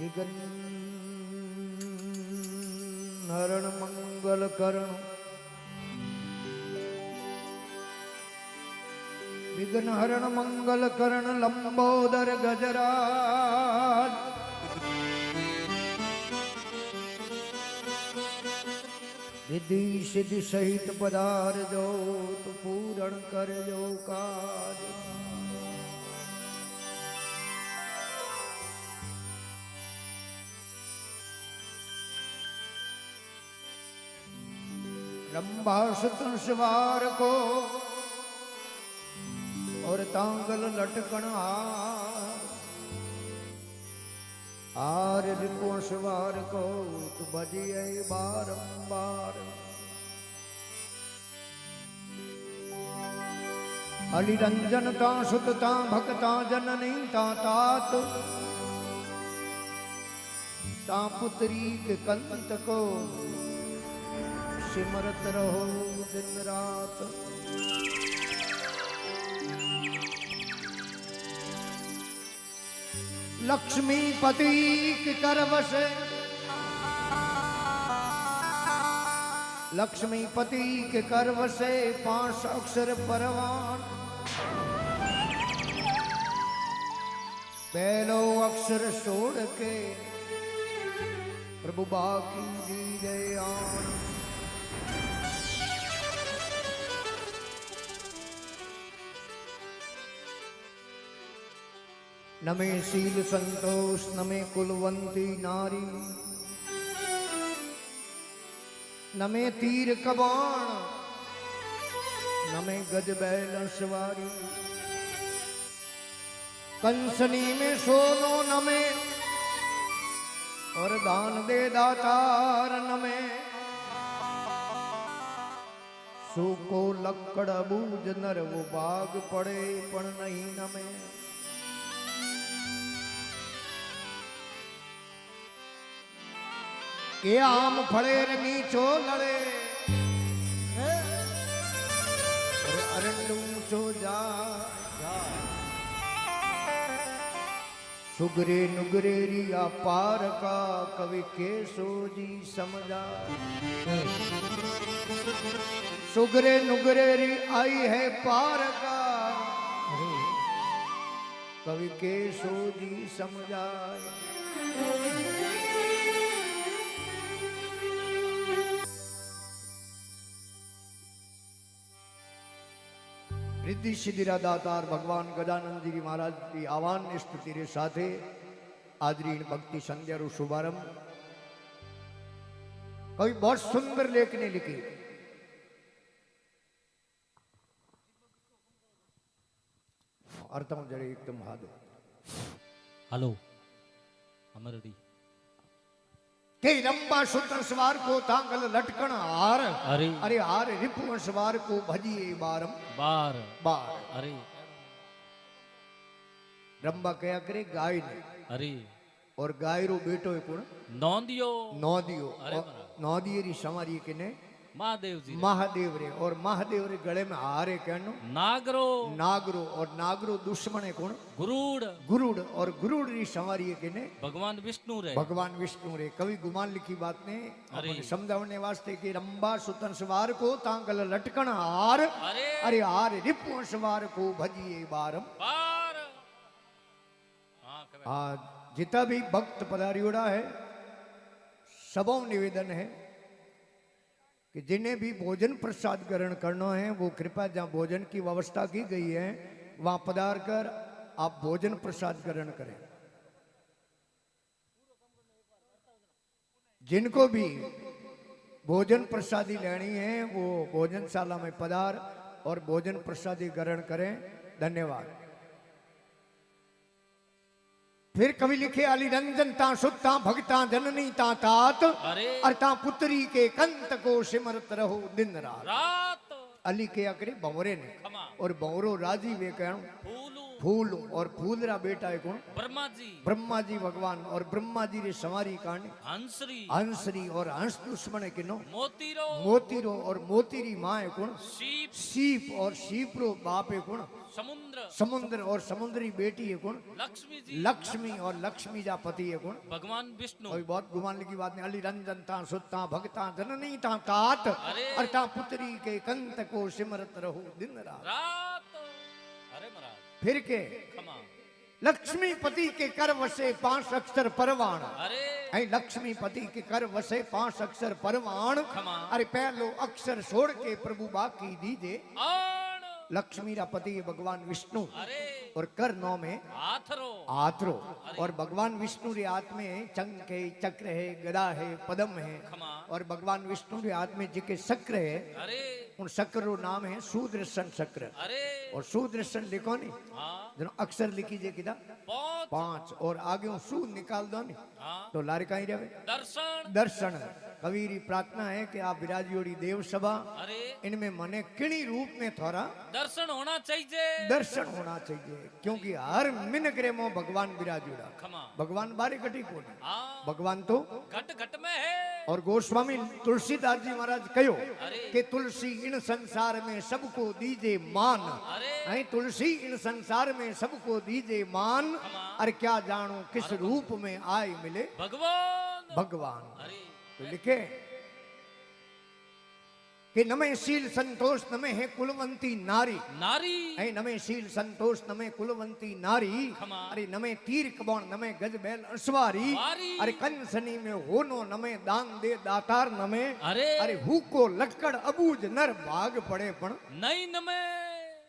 विघ्न हरण मंगल करण विघ्न हरण मंगल करण लंबोदर गजराज रिद्धि सिद्धि सहित पधार जो तु पूरण कर जो काज। रंभा सुतन सवार को और तांगल लटकन हार रिपो सवार को तु बजिए बारंबार। अली रंजन ता सुत ता भक्ता जननी ता तात ता पुत्री के कंत को सिमरत रहो दिन रात। लक्ष्मी पति के कर बसे लक्ष्मी पति के कर बसे 5 अक्षर परवान। पहलो अक्षर छोड़ के प्रभु बाकी दी गए आन। न में शील संतोष न में कुलवंती नारी न में तीर कबाण न में गज बैल सवारी। कंसनी में सोनो न में और दान दे दातार न में। सूको लक्कड़ बूझ नर वो बाग पड़े पण नहीं न में। के आम फड़े नीचो लड़े अरंडूचो जा सुगरे नुगरे रिया पार का कवि के सोजी समझा। सुगरे नुगरे री आई है पार का कवि के सोजी समझाए। रिद्धि सिद्धि दातार भगवान गजानंद जी महाराज की आह्वान स्तुति रे साथे आदरीन भक्ति संध्या रो शुभारंभ। कवि बहुत सुंदर लेख ने लिखी। अर्थम जड़े एकदम हादो हेलो अमरडी के रंबा सुतन सवार को तांगल लटकन हार अरे अरे हार रिपुवन सवार को भजिए बारम बार बार। अरे रंबा कया करे गाय ने अरे और गाय रो बेटो है कौन नौंदियो नौदियो। अरे नौदिये री समारी के ने महादेव जी महादेव रे और महादेव रे गले में हार है कहनो नागरो नागरो और नागरो दुश्मन है कौन गुरुड़ गुरुड़ और गुरुड़ री सवारी है के ने भगवान विष्णु रे भगवान विष्णु रे। कवि गुमान लिखी बात ने अरे समझाने वास्ते कि रंबा सुतन सवार को तांगल लटकन हार अरे अरे हार रिपुवन सवार को भजिए बारम बार। आज जितना भी भक्त पधारियोड़ा है सबों निवेदन है कि जिन्हें भी भोजन प्रसाद ग्रहण करना है वो कृपया जहाँ भोजन की व्यवस्था की गई है वहां पधार कर आप भोजन प्रसाद ग्रहण करें। जिनको भी भोजन प्रसादी लेनी है वो भोजनशाला में पधार और भोजन प्रसादी ग्रहण करें। धन्यवाद। फिर कवि लिखे अली रंजन ता सुता भगता जननी ता तात अरे ता पुत्री के कंत को सिमरत रहो दिन रात। रात अली के अकरे बवरे ने खमा और बवरो राजी वे कहण फूलू फूल और फूलरा बेटा है कौन? ब्रह्मा जी, ब्रह्मा जी भगवान। और ब्रह्मा जी रे संवारी कांड हंसरी, हंसरी। और हंस दुश्मन है किनो? मोतीरो, मोतीरो। और मोतीरी माँ है कौन? शीप, सीप। और सीपरो बाप है कौन? समुद्र, समुद्र। और समुद्री बेटी है कौन? लक्ष्मी जी, लक्ष्मी। और लक्ष्मी जा पति है कौन? भगवान विष्णु। अभी बहुत गुमान की बात नहीं। अली रंजन ता सुता भगता जननी ता तात और ता पुत्री के कंत को सिमरत रहो दिन रात। रात, अरे महाराज, फिर के खमा, लक्ष्मी पति के कर वसे 5 अक्षर परवाण। अरे ऐ लक्ष्मी पति के कर वसे 5 अक्षर परवाण। खमा, अरे पहलो अक्षर छोड़ के प्रभु बाकी दीजे। आण, लक्ष्मी रा पति है भगवान विष्णु। अरे और कर नौ में आथरो, आत्रो। और भगवान विष्णु रे हाथ में चंक है, चक्र है, गदा है, पदम है। खमा, और भगवान विष्णु के हाथ में जिके चक्र है अरे उन चक्र रो नाम है सुदर्शन चक्र। अरे और सुदर्शन लिखो नी हाँ, जनो अक्षर लिखी जे किदा पहुंच, 5 और आगे हूँ सू निकाल दो नी हाँ, तो लारे कहीं रहे दर्शन, दर्शन। कबीरी प्रार्थना है कि आप विराजियोड़ी देव सभा अरे इनमें मने किणी रूप में थोड़ा दर्शन होना चाहिए, दर्शन होना चाहिए। क्योंकि हर मिनकरे मो भगवान विराजियोड़ा। खमा, भगवान बारे कटी को नहीं, हाँ, भगवान तो घट घट में है, और गोस्वामी तुलसीदास जी महाराज कहो अरे कि तुलसी इन संसार में सबको दीजे मान। अरे ऐ तुलसी इन संसार में सबको दीजे मान। अरे क्या जानू किस रूप में आए मिले भगवान, भगवान। अरे तो लिखे कि नमे शील संतोष नमे है कुलवंती नारी। नारी, ऐ नमे शील संतोष नमे कुलवंती नारी। खमा, अरे नमे तीर कबौण नमे गज बैल अश्वारी। वारी, अरे कंसनी में होनो नमे दान दे दातार नमे। अरे अरे हुको लक्कड़ अबूज नर भाग पड़े पण। नहीं नमे,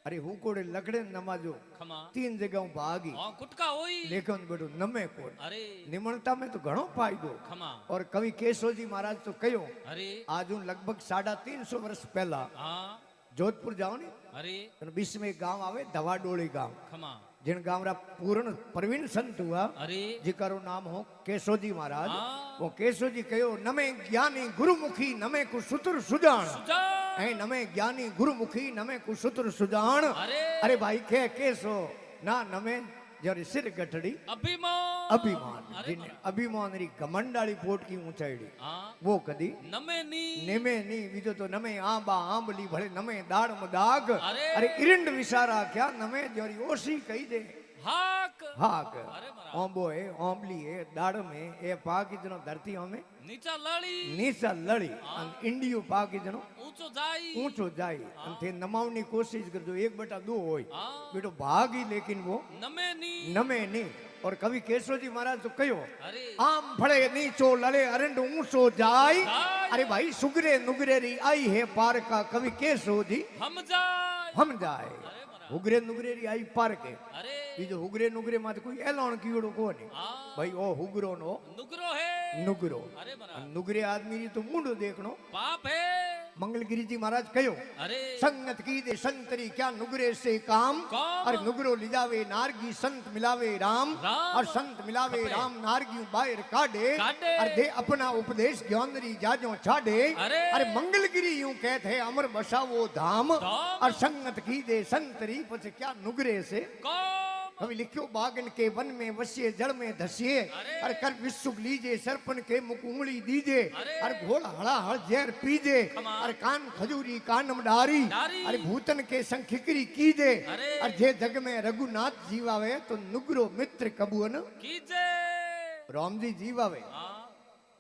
अरे हुकोड़े लकड़े नमाजो खमा, 3 जगह भागी हाँ, कुटका होई, लेकिन बेटो नमे कोन। अरे निमणता में तो घणो फायदो। खमा, और कवि केशव जी महाराज तो कहो अरे आज हूँ लगभग 350 वर्ष पहला हाँ, जोधपुर जाओ ने अरे तो बीच में एक गांव आवे धवाडोली गांव। खमा, जिन गांव रा पूर्ण प्रवीण संत हुआ अरे जिकरो नाम हो केशव जी महाराज। हाँ, वो केशव जी कहो नमे ज्ञानी गुरुमुखी नमे कुसुत्र सुजान। सुजा, ऐ नमे ज्ञानी गुरुमुखी नमे कुसुत्र सुजान। अरे अरे भाई के केसो ना नमे जरे सिर गठड़ी अभिमान, अभिमान। अरे जिने अभिमान री घमंडाली पोट की ऊंचाईड़ी हाँ, वो कदी नमे नी, नेमे नी बीजो तो नमे आंबा आंबली भले नमे दाड़ मदाग। अरे अरे इरिंड विसारा क्या नमे जोरी ओसी कही दे हाक, हाक। अरे महाराज, ओंबो है ओंबली है दाड़ में ए पाक जनो धरती हमें नीचा लड़ी, नीचा लड़ी अन इंडियो पाक जनो ऊंचो जाई, ऊंचो जाई अन थे नमावनी कोशिश करजो 1/2 होय हाँ, बेटो भागी लेकिन वो नमे नी, नमे नहीं। और कवि केशव जी महाराज तो कहो अरे आम भड़े नीचो लले अरंड ऊंचो जाई। जाई। अरे भाई सुगरे नुगरे री आई है पार का कवि केशव जी हम जाए, हम जाए। अरे महाराज, हुगरे नुगरे री आई पार के अरे बीजो हुगरे नुगरे माते कोई एलोण कीड़ो कोनी हाँ, भाई ओ हुगरो नो नुगरो है, नुगरो। अरे महाराज, नुगरे आदमी री तो मुंडो देखनो। पाप है, मंगलगिरी जी महाराज कहो अरे संगत की दे संतरी क्या नुगरे से काम। काम। अरे नुगरो लिजावे नारगी संत मिलावे राम। राम। और संत मिलावे कपड़े। राम नारगी बाहर काढ़े। काढ़े। अरे दे अपना उपदेश ज्ञानरी जाजो छाड़े। अरे। अरे मंगलगिरी यूं कहते हैं अमर बसावो धाम। धाम। और संगत की दे संतरी पछ क्या नुगरे से कौम, कभी लिखियो बागन के वन में वसिए जड़ में धसिए। अरे। अरे कर विश्व लीजे सरपन के मुख उंगली दीजे। अरे। अरे घोड़ा हड़ा हड़ जहर पीजे। कमाल। अरे कान खजूरी कानम डारी। डारी। अरे भूतन के संग खिकरी कीजे। अरे। अरे जे जग में रघुनाथ जीवावे तो नुगरो मित्र कबून कीजे, राम जी जीवावे हाँ,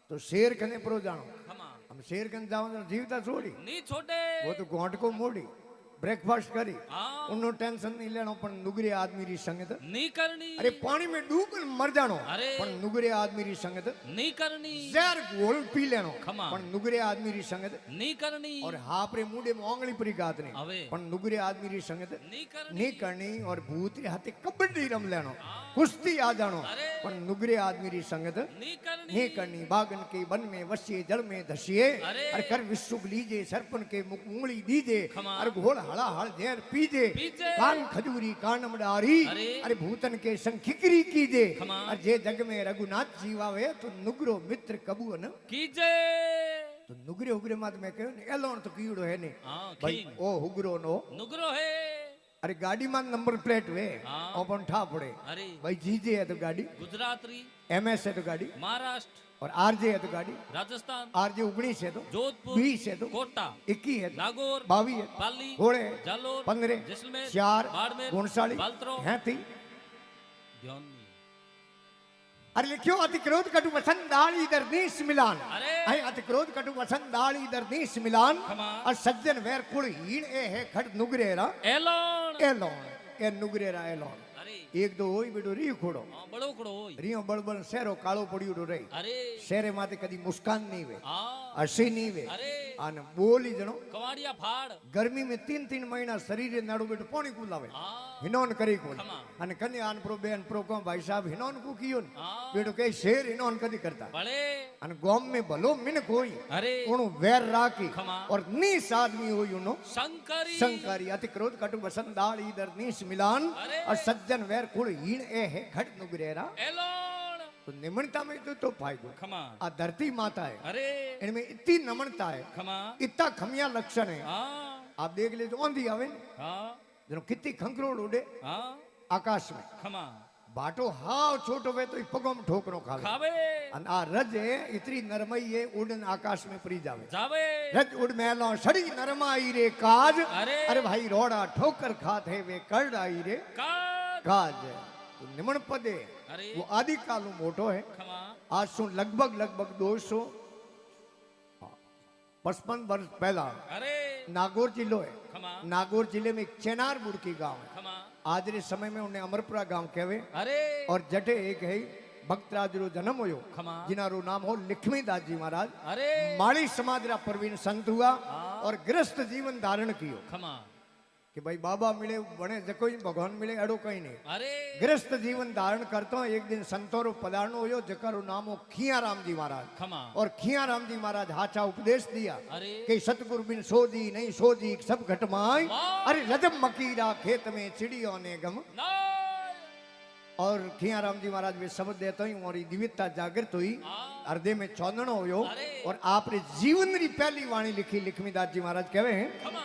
तो शेर कने प्रो जानो। खमा, हम शेर कने जाओ तो जीवता छोड़ी नी छोड़े, वो तो घोट को मोड़ी ब्रेकफास्ट करी हाँ, उन्नो टेंशन नहीं लेनो पण नुगरे आदमी री संगत। नी करनी, अरे पानी में डूब कर मर जानो अरे। पण नुगरे आदमी री संगत। नी करनी, जहर घोल पी लेनो खमा। पण नुगरे आदमी री संगत। नी करनी, और हापरे मुंडे में ओंगली परी गात नहीं अवे, पण नुगरे आदमी री संगत नी करनी, नहीं करनी। और भूत रे हाथे कबड्डी रम लेनो कुश्ती आ जानो अरे। पण नुगरे आदमी री संगत नी करनी, नहीं करनी। बागन के वन में वसिए जड़ में धसिए। अरे। अरे कर विश्व लीजे सरपन के मुख उंगली दीजे। खमा। अरे घोड़ हड़ा हड़ जहर पीजे। पीजे। कान खजूरी कानम डारी। अरे। अरे भूतन के संग खिकरी कीजे। खमा। अरे जे जग में रघुनाथ जीवावे तो नुगरो मित्र कबू न। कीजे, तो नुगरे उगरे मात में कहो ने एलोन तो कीड़ो है ने हाँ, भाई खीन, ओ हुगरो नो नुगरो है, अरे गाड़ी में नंबर प्लेट वे हाँ। ओपन ठा पड़े अरे भाई जीजे है तो गाड़ी, गुजरातरी एमएस है तो गाड़ी, महाराष्ट्र और आरजे है तो गाड़ी, राजस्थान आरजे 19 है तो जोधपुर 20 है तो कोटा 21 है तो नागौर 22 है पाली घोड़े जालोर 15 जैसलमेर 4 बाड़मेर गुणसाली बालतरो हैं थी। ध्यान नहीं अरे लिखियो अति क्रोध कटु वसन दाड़ी दर नीस मिलान, अरे अय अति क्रोध कटु वसन दाड़ी दर नीस मिलान, खमा और सज्जन वैर कुल हीण ए है खट नुगरेरा एलोन एलोन ए नुगरेरा एलोन। अरे एक दो होई बेडो री खोड़ो हाँ, बड़ो कड़ो होय रियो बड़बड़ शहरो कालो पड़ियो रही अरे शहरे माते कदी मुस्कान नहीं वे हाँ हसी नहीं वे अरे आने बोली जणो कवाड़िया फाड़ गर्मी में 3-3 महीना शरीर नाड़ो बेटो पानी कुलावे हाँ हिनोन करी कोन खमा अने कने आन प्रो बेन प्रो को भाई साहब हिनोन को कियो हाँ बेटो के शेर हिनोन कदी करता बड़े अने गोम में भलो मिन कोई अरे उनु वैर राखी खमा और नीस आदमी होई उनो शंकरी संकारी अति क्रोध कटु वसंदाल इधर नीस मिलान अरे और सज्जन वैर कुल हीण ए है घट नुगरेरा। एलोन तो निमणता में तो फायदो खमा आ धरती माता है अरे इनमें इतनी नम्रता है खमा इतना खमिया लक्षण है। हाँ आप देख लीजिए औंधी आवे न, हाँ जनो कितनी खंखरोड़ उड़े हाँ आकाश में खमा बाटो हाव छोटो वे तो पगों में ठोकरो खावे खावे अन आ रज है इतनी नरमई है उड़न आकाश में परी जावे जावे रज उड़ मेलो सड़ी नरमाई रे काज अरे अरे भाई रोड़ा ठोकर खाते वे कर आई रे काज काज तो निमण पदे अरे वो आदि कालो मोटो है खमा आज सु लगभग 255 वर्ष पहला अरे नागौर जिलो है। खमा नागौर जिले में एक चेनार बुड़की गांव है। खमा आज रे समय में उन्हें अमरपुरा गांव कहवे अरे और जटे एक है भक्तराज रो जन्म हुयो खमा जिनारो नाम हो लक्ष्मीदास जी महाराज। अरे माड़ी समाज रा प्रवीण संत हुआ हाँ। और गृहस्थ जीवन धारण कियो खमा कि भाई बाबा मिले बने जको भगवान मिले एड़ो कहीं नहीं। अरे गृहस्थ जीवन धारण करता एक दिन संतों पधारणो हुयो जकारो नाम हो खियाराम जी महाराज। खमा और खियाराम जी महाराज हाचा उपदेश दिया अरे कि सतगुरु बिन सोजी नहीं सोजी सब घटमाई वाह। अरे रजब मकीरा खेत में चिड़ियों ने गम। नाय और खियाराम जी महाराज वे शब्द देते ही और दिव्यता जागृत हुई हाँ। हृदय में चौंदनो हुयो अरे। और आपने जीवन री पहली वाणी लिखी लक्ष्मीदास जी महाराज कहवे हैं खमा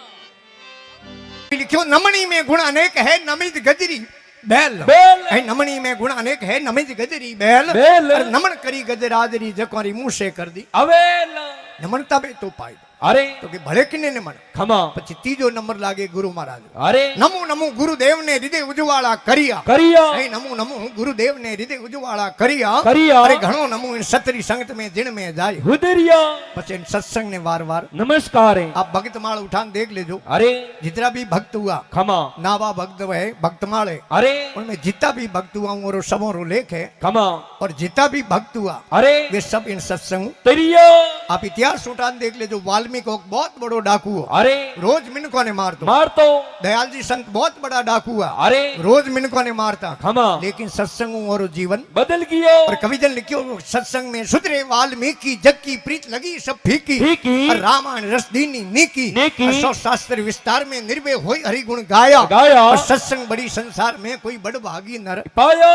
लिखियो नमणी में गुण अनेक है नमित गजरी बैल बैल। है नमणी में गुण अनेक है नमित गजरी बैल बैल। और नमन करी गजराजरी जकोरी मुंह से कर दी अवेल नमनता में तो पाई अरे तो कि भले किने नमन खमा પછી ત્રીજો નંબર લાગે ગુરુ મહારાજ अरे નમો નમો ગુરુદેવ ને હૃદય ઉજવાળા કર્યા करिया એ નમો નમો ગુરુદેવ ને હૃદય ઉજવાળા કર્યા કર્યા। અરે ઘણો નમો इन સતરી સંગત में जिन में जाय हुदरिया પછી इन सत्संग ने वार वार नमस्कार है आप भक्तमाल उठान देख लेजो अरे जितना भी भक्त हुआ खमा नावा भक्त है भक्तमाल है अरे उनमें जितना भी भक्त हुआ वो सबों लेख है खमा और जितना भी भक्त हुआ अरे वे सब इन सत्संग। तरिया आप इतिहास उठान देख लेजो वाल्मीकि एक बहुत बड़ो डाकू हो अरे रोज मिनकों ने मारतो मार तो दयाल जी संत बहुत बड़ा डाकू हुआ अरे रोज मिनकों ने मारता खमा लेकिन सत्संग और जीवन। बदल गया और कविजन लिखियो सत्संग में सुधरे वाल्मीकि जग की प्रीत लगी सब फीकी फीकी। और रामायण रस दीनी नीकी नीकी। और सौ शास्त्र विस्तार में निर्भय होई हरि गुण गाया गाया। और सत्संग बड़ी संसार में कोई बड़ भागी नर पाया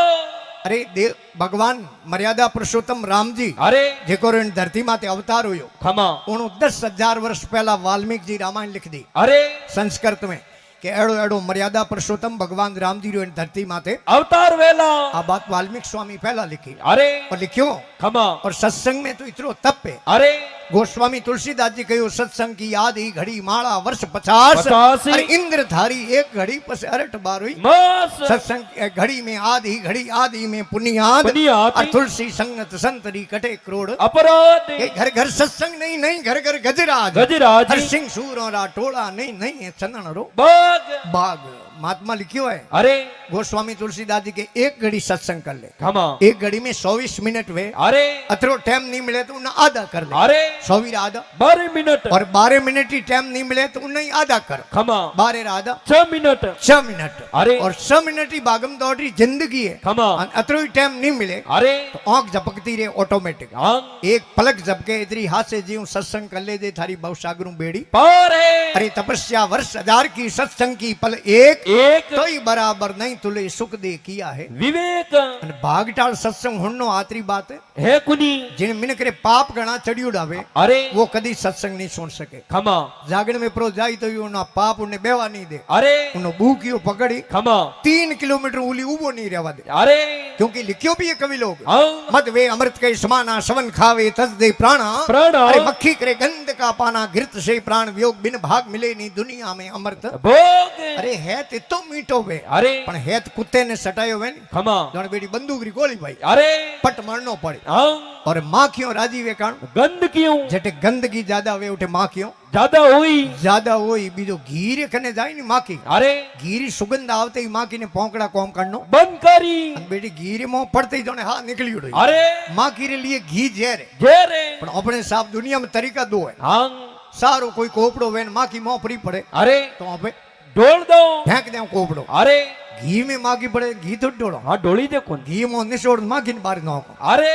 अरे देव भगवान मर्यादा पुरुषोत्तम राम जी अरे जेको इन धरती माते अवतार हुयो खमा उन्हों 10,000 वर्ष पहला वाल्मीकि जी रामायण लिख दी अरे संस्कृत में कि एड़ो एड़ो मर्यादा पुरुषोत्तम भगवान राम जी रो इन धरती माते अवतार वेला आ बात वाल्मीकि स्वामी पहला लिखी अरे और लिखियो खमा और सत्संग में तो इतनो तप है। अरे गोस्वामी तुलसीदास जी कहो सत्संग की याद ही घड़ी माला वर्ष 50 50 और इंद्र धारी एक घड़ी पस अरट बार हुई मस सत्संग की घड़ी में आदि घड़ी आदि में पुनियाद पुनियाद। और तुलसी संगत संतरी कटे करोड़ अपराध ये घर घर सत्संग नहीं नहीं घर घर गजराज गजराज हर सिंह सूर और टोला नहीं नहीं है चंदन रो बाग बाग महात्मा लिखियो है अरे गोस्वामी तुलसीदास जी के एक घड़ी सत्संग कर ले खमा एक घड़ी में 24 मिनट वे अरे अतरो टाइम नहीं मिले तो उन्हें आधा कर ले अरे 100 आधा 12 मिनट और 12 मिनट ही टाइम नहीं मिले तो उन्हें आधा कर खमा 12 आधा 6 मिनट 6 मिनट अरे और 6 मिनट ही भागम दौड़ी जिंदगी है खमा और अतरो ही टाइम नहीं मिले अरे तो आंख झपकती रहे ऑटोमेटिक आंग एक पलक झपके इतनी हाथ से जीव सत्संग कर ले दे थारी बहुसागरों बेड़ी पार है अरे तपस्या वर्ष 1000 की सत्संग की पल एक एक तो ही बराबर नहीं तुले सुख दे किया है। विवेक અને ભાગટાળ સત્સંગ હુણનો આતરી બાત है है कुनी जिन मिनकरे पाप गणा चढ़ियोड़ावे अरे वो कदी सत्संग नहीं सुन सके। खमा जागरण में प्रो जाई तो उन्हें पाप उन्हें बेवा नहीं दे, अरे उन्हें भूखियो पकड़ी खमा 3 किलोमीटर उली उबो नहीं रहवा दे। अरे क्योंकि लिखियो भी है कवि लोग, हाँ मत वे अमृत के समाना सवन खावे तस दे प्राणा प्राण अरे मक्खी करे गंध का पाना घृत से प्राण वियोग बिन भाग मिले नहीं दुनिया में अमृत। भोग अरे है तो मीठो वे अरे पण है कुत्ते ने सटायो वे खमा जण बेटी बंदूक री गोली भाई अरे पट मारनो पड़े। हाँ और माखियों राजी वे कारण गंद क्यों जटे गंदगी ज्यादा वे उठे माखियों ज्यादा हुई ज्यादा होई बीजो घीरे कने जाय नी माखी अरे घीरी सुगंध आवते ही माखी ने पोंकड़ा कोम करनो बंद करी अन बेटी घीरे मो पड़ते ही जोने हाथ निकली उड़ो। अरे माखी रे लिए घी जहर है जेरे पण अपने साहब दुनिया में तरीका दो है। हाँ सारो कोई कोपड़ो वेन माखी मोह पड़ी पड़े अरे तो आपे डोल दो फेंक दे कोपड़ो। अरे घी में माखी पड़े घी तो डोलो हाँ डोली दे कौन घी मो निचोड़ माखी ने बाहर नो अरे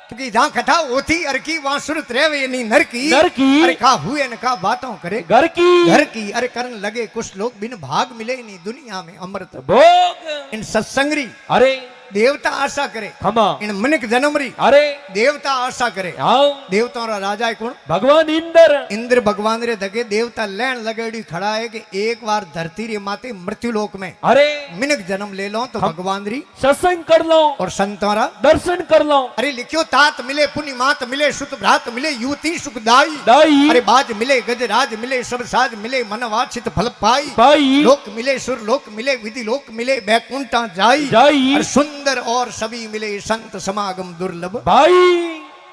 क्योंकि जहां कथा होती अरकी वहां सुरत रहवे नहीं नरकी नरकी। अरे का हुए न का बातों करे घर की घर की अरे करन लगे कुछ लोग बिन भाग मिले नहीं दुनिया में अमृत। भोग इन सत्संगरी अरे देवता आशा करे खमा इन मिनक जन्मरी अरे देवता आशा करे। हाँ देवताओं रा राजा है कौन? भगवान इंद्र इंद्र भगवान रे दगे देवता लैन लगेड़ी खड़ा है कि एक बार धरती रे माते मृत्यु लोक में अरे मिनक जन्म ले लो तो भगवान री सत्संग कर लो और संतोरा दर्शन कर लो अरे लिखियो तात मिले पुण्य मात मिले सुत भ्रात मिले युवती सुखदाई दाई अरे बाज मिले गजराज मिले सब साज मिले मन वांछित फल पाई पाई लोक मिले सुर लोक मिले विधि लोक मिले बैकुंठा जाई जाई और सुंदर और सभी मिले संत समागम दुर्लभ। भाई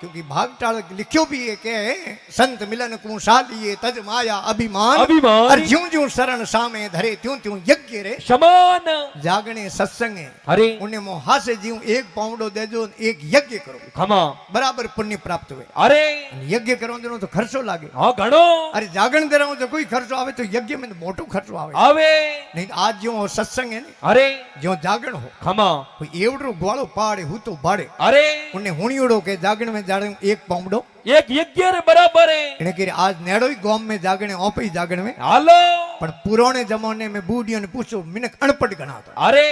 क्योंकि भागटाल लिखियो भी है के संत मिलन को शालिए तज माया अभिमान अभिमान। और ज्यों ज्यों शरण सामे धरे त्यों त्यों यज्ञ रे समान जागने सत्संग है अरे उन्हें मोहा से जीव एक पाउंडो दे जो एक यज्ञ करो खमा बराबर पुण्य प्राप्त हुए। अरे यज्ञ करो तो खर्चो लागे। हाँ घणो अरे जागरण दे रहा तो कोई खर्चो आवे तो यज्ञ में तो मोटो खर्चो आवे आवे नहीं आज जो सत्संग है ना अरे जो जागरण हो खमा कोई एवडो ग्वालो पाड़े हूँ तो बाड़े अरे उन्हें हुणियोड़ो के जागरण में जागरण एक पाउंडो एक यज्ञ रे बराबर है એને કે आज नेड़ो ही गांव में जागणे ओपी जागण में हालो पर पुराने जमाने में बूढ़ियों ने पूछो मिनक अनपढ़ गणा था अरे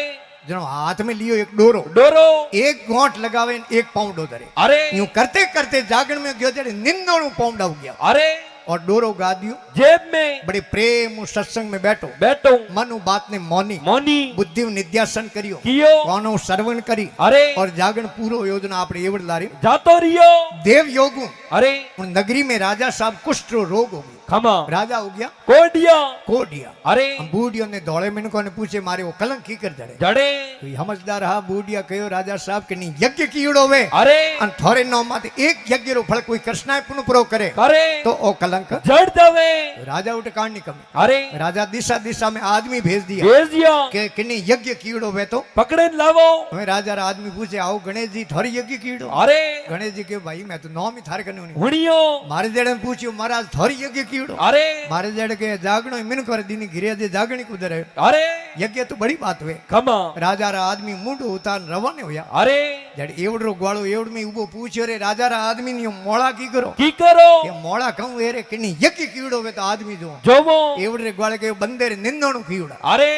जनो हाथ में लियो एक डोरो डोरो एक गोंठ लगावे एक पाउंडो धरे अरे यूं करते करते जागण में गयो जड़े निंदोणु पाउंड हो गया अरे और डोरो गा दियो जेब में बड़े प्रेम सत्संग में बैठो बैठो मनु बात ने मौनी मोनी बुद्धि निध्यासन करियो कियो कौनो श्रवण करी अरे और जागरण पूरो योजना आपणे एवड लारी जातो रियो देव योगु अरे उन नगरी में राजा साहब कुष्ठ रोग हो गया खमा राजा हो गया कोडिया कोडिया। अरे बूढ़ियों ने दौड़े मिनकों ने पूछे मारे वो कलंक की कर जड़े जड़े कोई समझदार हा बूढ़िया कहो राजा साहब के नहीं यज्ञ कीड़ो वे अरे अन थोड़े नौ माते एक यज्ञ रो फल कोई कृष्णाय पुनः प्रो करे करे तो ओ कलंक जड़ दवे राजा उठ कांड नहीं कमे अरे राजा दिशा दिशा में आदमी भेज दिया भेज दिया के किन्नी यज्ञ कीड़ो वे तो पकड़े लावो हमें राजा रा आदमी पूछे आओ गणेश जी थोड़ी यज्ञ कीड़ो अरे गणेश जी के भाई मैं तो नौ में थार करने हुणियो मारे जड़े ने पूछियो महाराज थोड़ी यज्ञ कीड़ो अरे मारे जड़ के जागणो मिन कर दीनी घिरे दे जागणी कुदर है अरे यज्ञ तो बड़ी बात हुए खमा राजा रा आदमी मुंड उतार रवाने होया अरे जड़ एवडो ग्वालो एवड में उबो पूछ्यो रे राजा रा आदमी ने मोड़ा की करो की करो ये मोड़ा कहूं ए रे किनी यज्ञ कीड़ो वे तो आदमी जो जोवो एवड रे ग्वाले के बंदे रे निंदणो कीड़ा अरे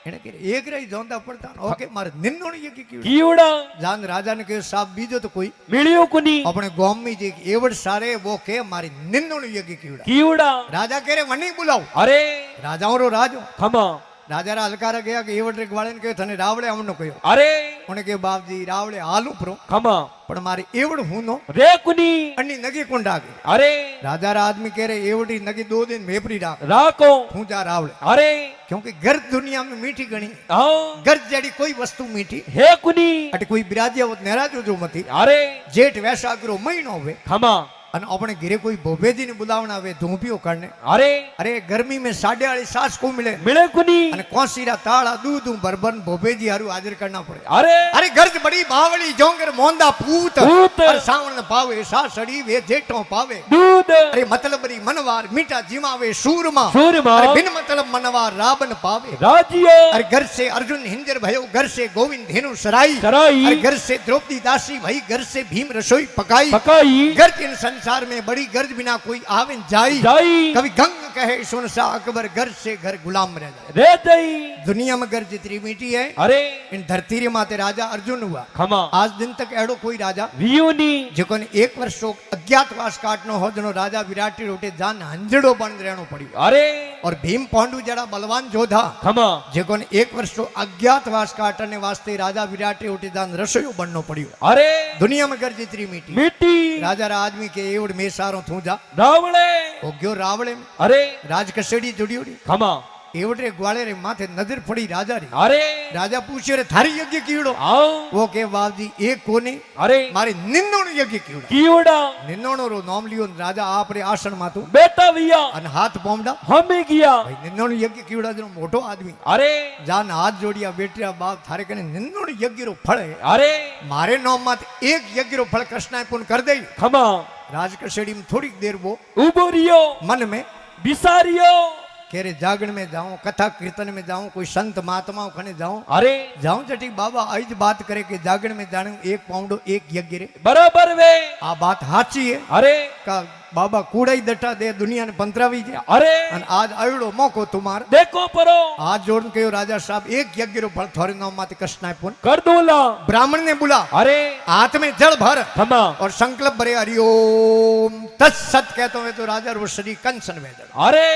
એને કે એક રહી જોંદા પડતા ઓકે મારે નિંદોણી યકી કીડા कीड़ा જાન રાજા ને કે સાહેબ બીજો તો કોઈ मिलियो कुनी આપણે ગામ में जे एवड सारे वो के मारी निंदोणी યકી કીડા कीड़ा राजा कह रे वनी बुलाओ अरे राजाओं रो राजो खमा राजा रा हलकारा गया कि एवड रे ग्वाले ने के थने रावड़े हमनो कयो अरे उन्हें के बाप जी रावड़े हालू प्रो खमा पण मारी एवड हुनो रे कुनी अन्नी नगी कुंडा गई अरे राजा रा आदमी कह रहे एवडी नगी 2 दिन मेपरी राख राको हूं जा रावड़े अरे क्योंकि गर्द दुनिया में मीठी गणी हाँ गर्द जड़ी कोई वस्तु मीठी हे कुनी अट कोई बिराजिया वो नेराजो जो मती अरे जेठ वैशाखरो महीनो हुए खमा અને આપણે ઘરે કોઈ ભોભેજી ને બોલાવણ આવે ધૂંપિયો કરને अरे અરે ગરમી में 8.5 सास को मिले मिले कुनी અને કોસીરા તાળા दूध बरबन भोभेजी हारू हाजिर करना पड़े अरे अरे गर्ज बड़ी बावली जोंगर मोंदा पूत पूत। अरे सावण पावे सासड़ी वे जेठो पावे दूध अरे मतलब री मनवार मीठा जिमावे सूरमा सूरमा अरे बिन मतलब मनवार रावण पावे राज्य अरे घर से अर्जुन हिंजर भयो घर से गोविंद धेनु सराई सराई अरे घर से द्रौपदी दासी भई घर से भीम रसोई पकाई पकाई गर्ज इन संसार में बड़ी गर्ज बिना कोई आवे न जाई जाई कभी गंग कहे सुन सा अकबर घर से घर गुलाम रह जाए। रे दई दुनिया में घर जितनी मीठी है, अरे इन धरती रे माते राजा अर्जुन हुआ। खमा आज दिन तक एड़ो कोई राजा वियुनी जेको ने 1 वर्ष अज्ञातवास काटनो हो जनो राजा विराटी रोटे जान हंजड़ो बन रहनो पड़ियो। अरे और भीम पांडु जड़ा बलवान जोधा खमा जेको ने 1 वर्ष अज्ञातवास काटने वास्ते राजा विराटी रोटे जान रसोयो बननो पड़ियो। अरे दुनिया में घर जितनी मीठी मिट्टी राजा रा आदमी के एवड में सारो थू जा रावणे हो गयो रावणे में अरे राज कसेड़ी जुड़ियोड़ी खमा एवडे ग्वाले रे माथे नजर पड़ी राजा री। अरे राजा पूछे रे थारी यज्ञ कीड़ो? आओ वो के बाप जी एक कोने अरे मारे निन्नोण यज्ञ कीड़ा। कीड़ा निन्नोणो रो नाम लियो राजा आप रे आसन माथू बेटा विया अन हाथ पोमडा हमें गया भाई निन्नोण यज्ञ कीड़ा जो मोटो आदमी अरे जान हाथ जोड़िया बेटिया बाप थारे कने निन्नोण यज्ञ रो फल है। अरे मारे नाम माथ एक यज्ञ रो फल कृष्णाय पुन कर दे। खमा राज कसेड़ी में थोड़ी देर वो उबोरियो मन में बिसारियो कह रे जागरण में जाऊं कथा कीर्तन में जाऊं कोई संत महात्माओं खने जाऊं अरे जाऊं जटी बाबा आज बात करे कि जागरण में जाने 1 पाउंडो 1 यज्ञ रे बराबर वे आ बात साची है अरे का बाबा कूड़ा ही दटा दे दुनिया ने पंतरावी जे अरे अन आज आयड़ो मौको तुम्हार देखो परो हाथ जोड़ के राजा साहब 1 यज्ञ रो फल थोड़े नाम माते कृष्णाय पुन कर दूला। ब्राह्मण ने बुला अरे हाथ में जल भर खमा और संकल्प भरे हरिओम तत्सत कहते हुए तो राजा रो श्री कंसन वेदन अरे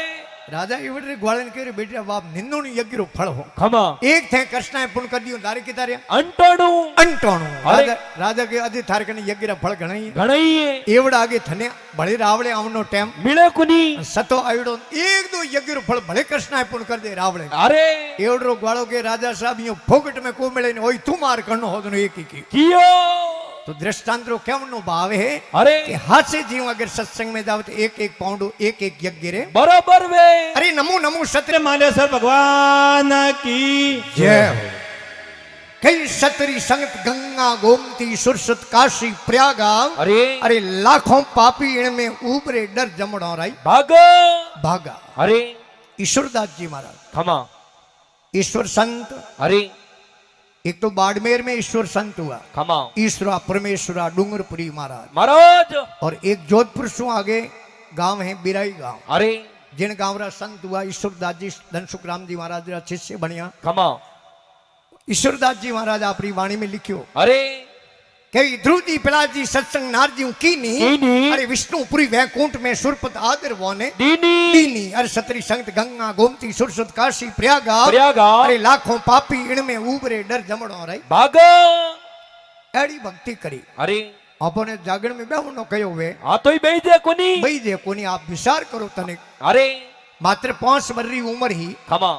राजा इवडरे ग्वालन के रे बेटा बाप निन्नोनी यज्ञ रो फल हो खमा एक थे कृष्णाय पुन कर दियो दारे कितारे अंटणु अंटोणो अरे राजा के अधे थारे कने यज्ञ रा फल घणई घणई एवड़ा आगे थने बड़े रावले आवनो टाइम मिले कुनी सतो आयड़ो 1-2 यज्ञ रो फल भले कृष्णाय पुन कर दे रावले अरे एवड़ो ग्वालो के राजा साहब यो फोकट में को मिले ने ओई तू मार करनो हो तो एक ही कियो तो दृष्टांत रो क्या नो भाव है अरे कि हाथ से जीव अगर सत्संग में जाओ तो 1-1 पाउंडो 1-1 यज्ञ रे बराबर वे अरे नमो नमो सत्य मानेसर भगवान की जय हो। कई सतरी संगत गंगा गोमती सुरसत काशी प्रयागा अरे लाखों पापी इनमें ऊपरे डर जमड़ो राई भागो भागा। अरे ईश्वरदास जी महाराज खमा ईश्वर संत अरे एक तो बाड़मेर में ईश्वर संत हुआ खमा ईश्वरा परमेश्वरा डूंगरपुरी महाराज महाराज और एक जोधपुर से आगे गांव है बिराई गांव अरे जिन गांव रा संत हुआ ईश्वरदास जी धनसुख राम जी महाराज रा शिष्य बनिया। खमा ईश्वरदास जी महाराज अपनी वाणी में लिखियो अरे कई ध्रुव जी पिला जी सत्संग नारजी कीनी अरे विष्णुपुरी वैकुंठ में सुरपत आदर वोने दीनी अरे सतरी संगत गंगा गोमती सुरसत काशी प्रयागा अरे लाखों पापी इनमें उबरे डर जमड़ो रही भागो एड़ी भक्ति करी। अरे अपने जागरण में बेहुनो कयो वे हाँ तो ही बेजे कोनी बैजे कोनी आप विचार करो तने अरे मात्र 5 वर्ष उम्र ही खमा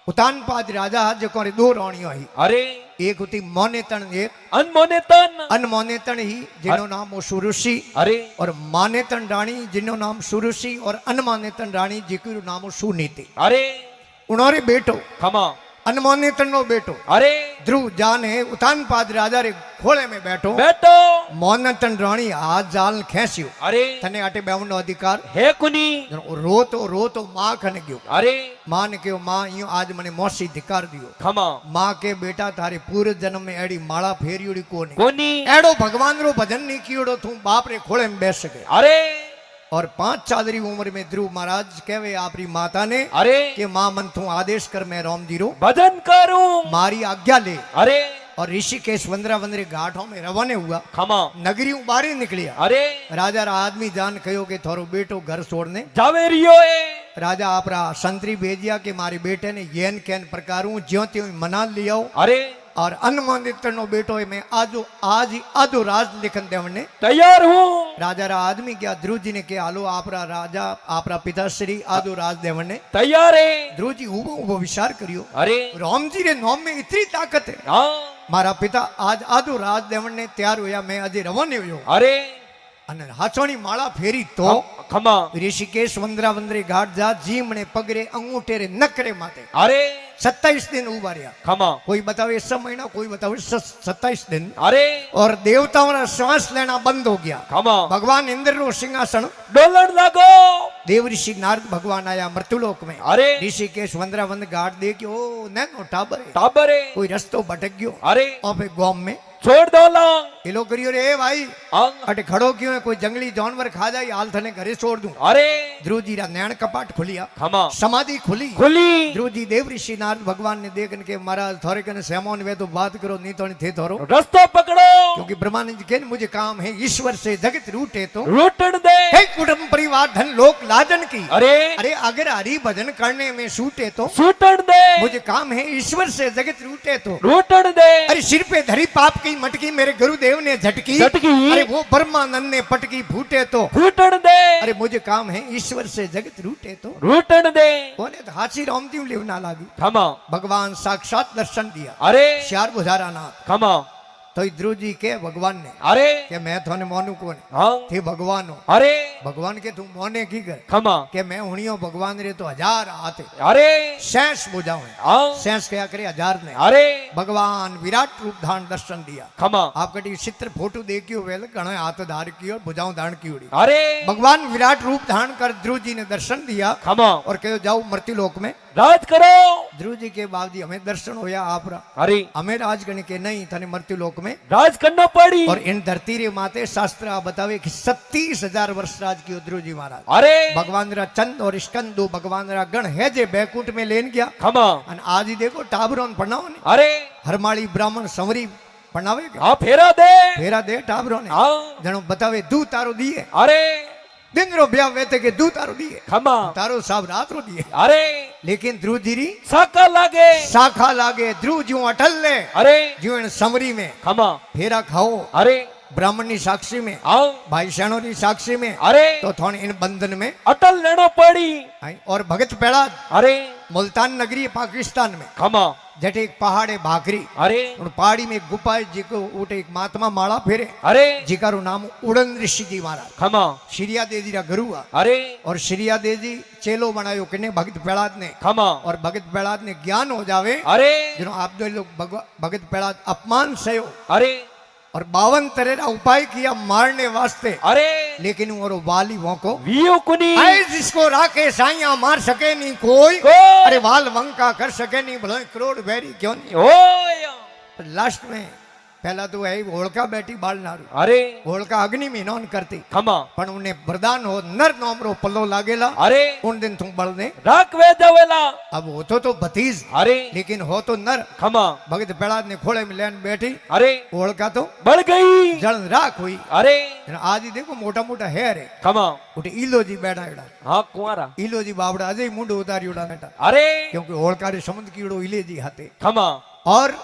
उतानपाद राजा जो रे 2 राणियों ही अरे एक होती मोनेतन एक अनमोनेतन अनमोनेतन ही जिनो नाम वो सुरुषि अरे और मानेतन रानी जिनो नाम सुरुषि और अनमानेतन रानी जिकु नाम वो सुनीति अरे उन्होंने बेटो खमा अनमानेतन नो बेटो अरे ध्रुव जाने उतानपाद राजा रे खोले में बैठो मोनेतन रानी हाथ जाल खेस्यो अरे तने आटे बेवन नो अधिकार है कुनी रो तो मां खने गयो अरे मां ने कहो मां यूं आज मने मौसी धिकार दियो। खमा मां के बेटा थारे पूरे जन्म में एड़ी माला फेरियोड़ी कोनी एड़ो भगवान रो भजन नहीं कियोड़ो तू बाप रे खोले में बैठ सके। अरे और 5 चादरी उम्र में ध्रुव महाराज कहवे आपरी माता ने अरे कि मां मन तू आदेश कर मैं राम जी रो भजन करूं मारी आज्ञा ले। अरे और ऋषिकेश वंदरे घाटों में रवाने हुआ खमा नगरी बारे निकलिया। अरे राजा रा आदमी जान कहो के थारो बेटो घर छोड़ने जावे रियो है। राजा आपरा संतरी भेजिया के मारे बेटे ने येन कैन प्रकारू ज्यो त्यों मना लियो। अरे और अनमानित नो बेटो में आज ही आधो राज लिखन देवने तैयार हूँ। राजा रा आदमी क्या ध्रुव जी ने क्या आलो आपरा राजा आपरा पिताश्री आधो राज देवने तैयार है। ध्रुव जी उबो विचार करियो अरे राम जी रे नाम में इतनी ताकत है। मारा पिता आज आधो राज देवने तैयार हुआ मैं अजय रवाने हुयो। अरे हाथोनी माला फेरी तो खमा ऋषिकेश वंदरे घाट जा जीमने पगरे अंगूठे रे नकरे माते। अरे 27 दिन उबारिया खमा कोई बतावे 100 महीना कोई बतावे 27 दिन। अरे और देवताओं ने श्वास लेना बंद हो गया। खमा भगवान इंद्र रो सिंहासन डोलर लगो। देव ऋषि नारद भगवान आया मृत्युलोक में। अरे ऋषिकेश वंद घाट दे के ओ नैनो टाबरे टाबरे कोई रस्तो भटक गयो। अरे और गांव में छोड़ दो इलो करियो रे भाई अंग अटे खड़ो क्यों है कोई जंगली जानवर खा जाए हाल थने घरे छोड़ दूं अरे ध्रुव जी रा नैन कपाट खुलिया खमा समाधि खुली खुली ध्रुव जी देव ऋषि नारद भगवान ने देखन के महाराज थोड़े कने सेमोन वे तो बात करो नहीं तो नहीं थे थोरो रस्तो पकड़ो क्योंकि ब्रह्मानंद जी के मुझे काम है ईश्वर से जगत रूटे तो लूटन दे हे कुटुंब परिवार धन लोक लाजन की अरे अरे अगर हरि भजन करने में छूटे तो सूटन दे मुझे काम है ईश्वर से जगत रूटे तो लूटन दे अरे सिर पे धरी पाप की मटकी मेरे गुरुदेव ने झटकी झटकी। अरे वो ब्रह्मानंद ने पटकी फूटे तो फूटन दे अरे मुझे काम है ईश्वर से जगत रूटे तो लूटन दे बोले तो हाथी रामती लेवना लागी खमा भगवान साक्षात दर्शन दिया अरे श्यार बुझारा नाथ खमा तो ध्रुव जी के भगवान ने अरे के मैं थोने मोनू कोने हाँ थे भगवान हो अरे भगवान के तू मोने की कर खमा के मैं हुनियो भगवान रे तो हजार आते अरे शेष बुझाओ हाँ शेष क्या करे हजार ने अरे भगवान विराट रूप धारण दर्शन दिया खमा आप कटी चित्र फोटो देखियो वेल घणो हाथ धार की और भुजाओं धारण की उड़ी अरे भगवान विराट रूप धारण कर ध्रुव जी ने दर्शन दिया खमा और कहो जाओ मृत्यु लोक में राज करो ध्रुव जी के बाद जी हमें दर्शन होया आप रा अरे हमें राजगण के नहीं थाने मृत्यु लोक में राज करना पड़ी और इन धरती रे माते शास्त्र आ बतावे कि 37,000 वर्ष राज कियो ध्रुव जी महाराज अरे भगवान रा चंद और स्कंदो भगवान रा गण है जे बैकुंठ में लेन गया खमा और आज ही देखो टाबरों पढ़ाओ ने अरे हरमाली ब्राह्मण संवरी पढ़ावे के हाँ फेरा दे फेरा दे टाबरों ने हाँ जनो बतावे दू तारो दिए अरे दिन रो ब्याह वेते के दू तारो दिए खमा तारो साहब रात रो दिए अरे लेकिन ध्रुव जीरी साका लागे शाखा लागे ध्रुव ज्यों अटल ले अरे ज्यों इन समरी में खमा फेरा खाओ अरे ब्राह्मण नी साक्षी में आओ भाई शरणों की साक्षी में अरे तो थोड़े इन बंधन में अटल लेना पड़ी आई। और भगत पेड़ा अरे मुल्तान नगरी पाकिस्तान में खमा जटे एक पहाड़ है भाखरी अरे उन पहाड़ी में एक गुफा है जिको उठे एक महात्मा माला फेरे अरे जिकारो नाम उड़न ऋषि जी महाराज खमा श्रिया देवी रा गुरु आ अरे और श्रिया देवी चेलो बनायो किने भगत पेड़ाद ने खमा और भगत पेड़ाद ने ज्ञान हो जावे अरे जिनो आप जो लोग भगत पेड़ाद अपमान सयो अरे और 52 तरह का उपाय किया मारने वास्ते अरे लेकिन वो वाली वों को वियो कुनी आए जिसको राके साइया मार सके नहीं कोई कोई। अरे वाल वंका कर सके नहीं भले करोड़ बैरी क्यों नहीं ओ लास्ट में पहला तो है होड़का बैठी बाल नारू अरे होड़का अग्नि में नौन करती खमा पण उन्हें वरदान हो नर नोमरो पल्लो लागेला अरे उन दिन तुम बल ने राख वे दवेला अब हो तो भतीज अरे लेकिन हो तो नर खमा भगत पेड़ाद ने खोड़े में लेन बैठी अरे होड़का तो बढ़ गई जलन राख हुई अरे आज ही देखो मोटा मोटा हेर है खमा उठे ईलो जी बैठा एड़ा हाँ कुआरा ईलो जी बाबड़ा अजय मुंड उतारी उड़ा बेटा अरे क्योंकि होड़का रे समुद्र कीड़ो ईले जी हाथे खमा और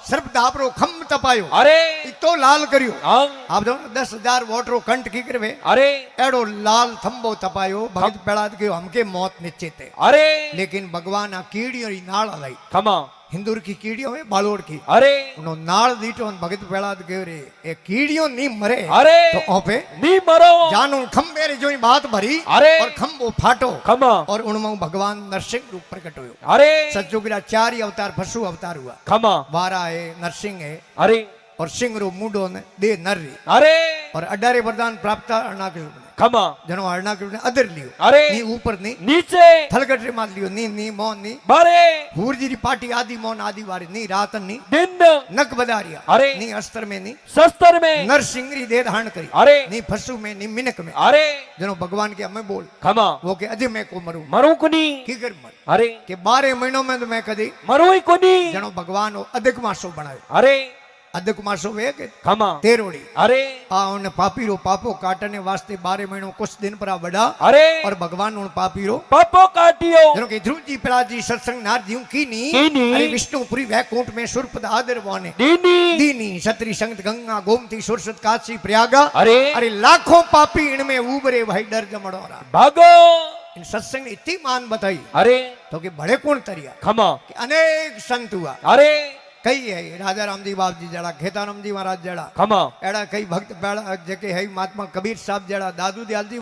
सर्प दापरो खम तपायो अरे इतो लाल करियो हाँ आप जो 10,000 वोटरो कंठ की करवे अरे एड़ो लाल थंबो तपायो भगत पेड़ाद के हमके मौत निश्चित है अरे लेकिन भगवान आ कीड़ी और नाल हलाई खमा हिंदूर की कीड़ियों में बालोड़ की अरे उनो नाल दीटो भगत पेड़ाद के रे ए कीड़ियों नी मरे अरे तो ओपे नी मरो जानो खंबे रे जो ही बात भरी अरे और खंबो फाटो खमा और उनमें भगवान नरसिंह रूप प्रकट हुयो अरे सच्चो गिरा 4 ही अवतार पशु अवतार हुआ खमा वारा है नरसिंह है अरे और सिंह रो मुंडो ने दे नर री अरे और 18 वरदान प्राप्त अरुणाकृष्ण ने खमा जनो अरुणाकृष्ण ने अदर लियो अरे नी ऊपर नी नीचे थलगट रे मार लियो नी नी मोन नी बारे हूर जी री पार्टी आदि मोन आदि वारी नी रातन नी दिन नक बदारिया अरे नी अस्त्र में नी शस्त्र में नरसिंह री दे धारण करी अरे नी फसु में नी मिनक में अरे जनो भगवान के हमें बोल खमा वो के अजय मैं को मरूं मरू कुनी की कर मर अरे के 12 महीनों में तो मैं कदी मरू ही कुनी जनो भगवान हो अधिक मासो बनायो अरे अधिक मासो वे के खमा तेरोड़ी अरे आ उन पापी रो पापो काटने वास्ते 12 महीनों कुछ दिन पर बड़ा अरे और भगवान उन पापी रो पापो काटियो जनो के ध्रुव जी प्रहलाद जी सत्संग नार जीव कीनी कीनी। अरे विष्णुपुरी वैकुंठ में सुरपद आदर वाने दीनी दीनी सत्री संगत गंगा गोमती सुरसत काशी प्रयागा अरे अरे लाखों पापी इनमें उबरे भाई डर जमड़ोरा भागो इन सत्संग ने इतनी मान बताई अरे तो कि बड़े कौन तरिया खमा कि अनेक संत हुआ अरे कई है राजा राम जी बाप जी जड़ा खेताराम जी महाराज जड़ा खमा एड़ा कई भक्त बेड़ा जेके है महात्मा कबीर साहब जड़ा दादू दयाल जी